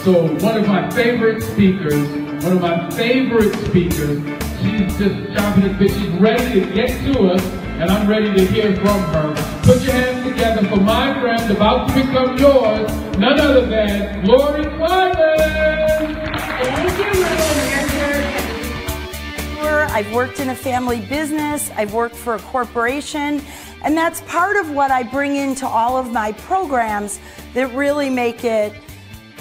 So one of my favorite speakers, she's just chomping at the bit. She's ready to get to us, and I'm ready to hear from her. Put your hands together for my friend, about to become yours, none other than Lori Kleiman. Thank you, I've worked in a family business, I've worked for a corporation, and that's part of what I bring into all of my programs that really make it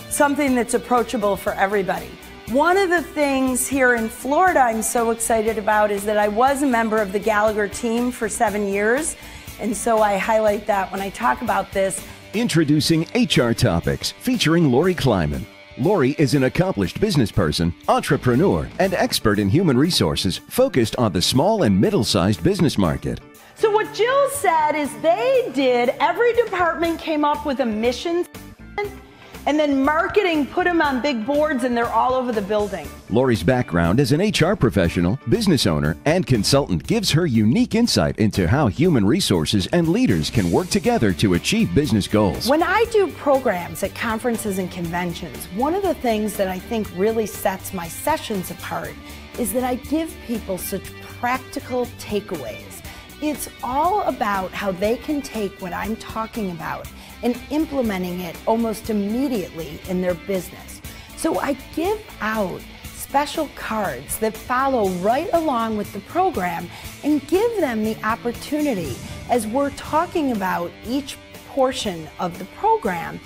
something that's approachable for everybody. One of the things here in Florida I'm so excited about is that I was a member of the Gallagher team for 7 years, and so I highlight that when I talk about this. Introducing HR Topics featuring Lori Kleiman. Lori is an accomplished business person, entrepreneur, and expert in human resources focused on the small and middle-sized business market. So what Jill said is every department came up with a mission, and then marketing put them on big boards, and they're all over the building. Lori's background as an HR professional, business owner, and consultant gives her unique insight into how human resources and leaders can work together to achieve business goals. When I do programs at conferences and conventions, one of the things that I think really sets my sessions apart is that I give people such practical takeaways. It's all about how they can take what I'm talking about and implementing it almost immediately in their business. So I give out special cards that follow right along with the program and give them the opportunity, as we're talking about each portion of the program,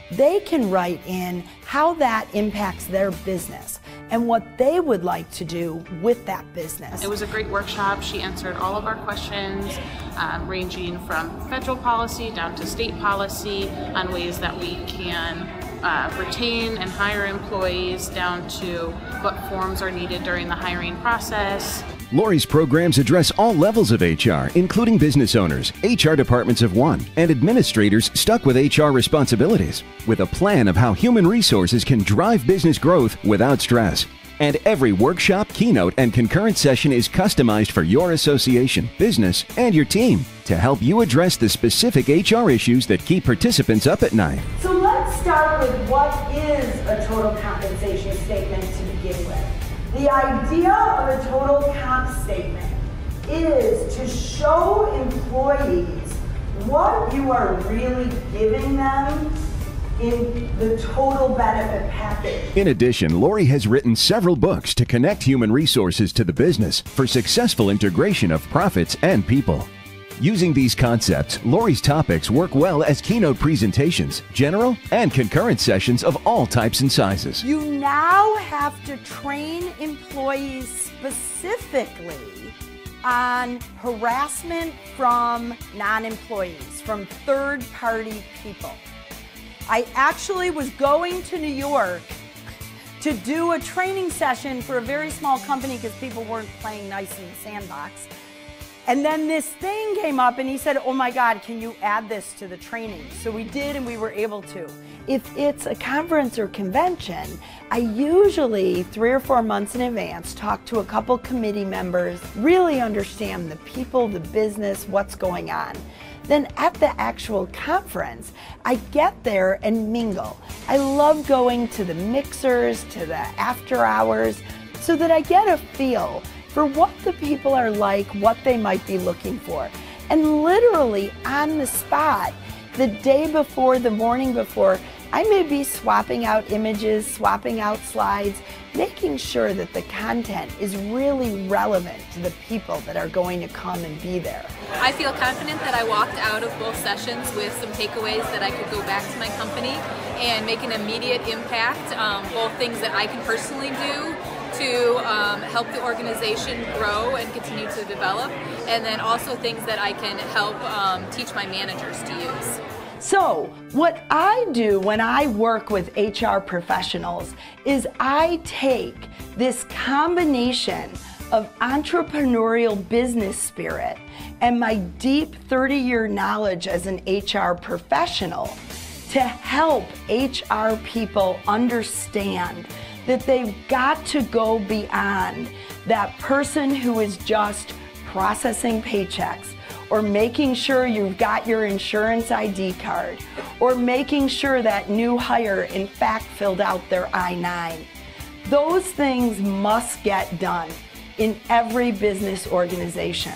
they can write in how that impacts their business and what they would like to do with that business. It was a great workshop. She answered all of our questions, ranging from federal policy down to state policy on ways that we can retain and hire employees, down to what forms are needed during the hiring process. Lori's programs address all levels of HR, including business owners, HR departments of one, and administrators stuck with HR responsibilities, with a plan of how human resources can drive business growth without stress. And every workshop, keynote, and concurrent session is customized for your association, business, and your team to help you address the specific HR issues that keep participants up at night. So let's start with what is a total compensation statement to begin with. The idea of a total comp statement is to show employees what you are really giving them in the total benefit package. In addition, Lori has written several books to connect human resources to the business for successful integration of profits and people. Using these concepts, Lori's topics work well as keynote presentations, general and concurrent sessions of all types and sizes. You now have to train employees specifically on harassment from non-employees, from third-party people. I actually was going to New York to do a training session for a very small company because people weren't playing nice in the sandbox. And then this thing came up and he said, oh my God, can you add this to the training? So we did, and we were able to. If it's a conference or convention, I usually 3 or 4 months in advance talk to a couple committee members, really understand the people, the business, what's going on. Then at the actual conference, I get there and mingle. I love going to the mixers, to the after hours, so that I get a feel for what the people are like, what they might be looking for. And literally on the spot, the day before, the morning before, I may be swapping out images, swapping out slides, making sure that the content is really relevant to the people that are going to come and be there. I feel confident that I walked out of both sessions with some takeaways that I could go back to my company and make an immediate impact, both things that I can personally do to help the organization grow and continue to develop, and then also things that I can help teach my managers to use. So what I do when I work with HR professionals is I take this combination of entrepreneurial business spirit and my deep 30-year knowledge as an HR professional to help HR people understand that they've got to go beyond that person who is just processing paychecks or making sure you've got your insurance ID card, or making sure that new hire in fact filled out their I-9. Those things must get done in every business organization.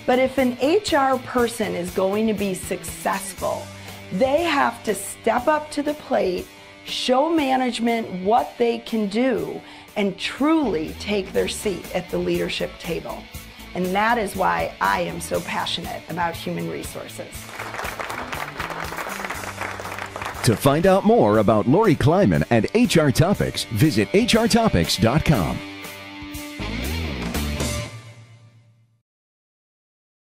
But if an HR person is going to be successful, they have to step up to the plate, show management what they can do, and truly take their seat at the leadership table. And that is why I am so passionate about human resources. To find out more about Lori Kleiman and HR Topics, visit hrtopics.com.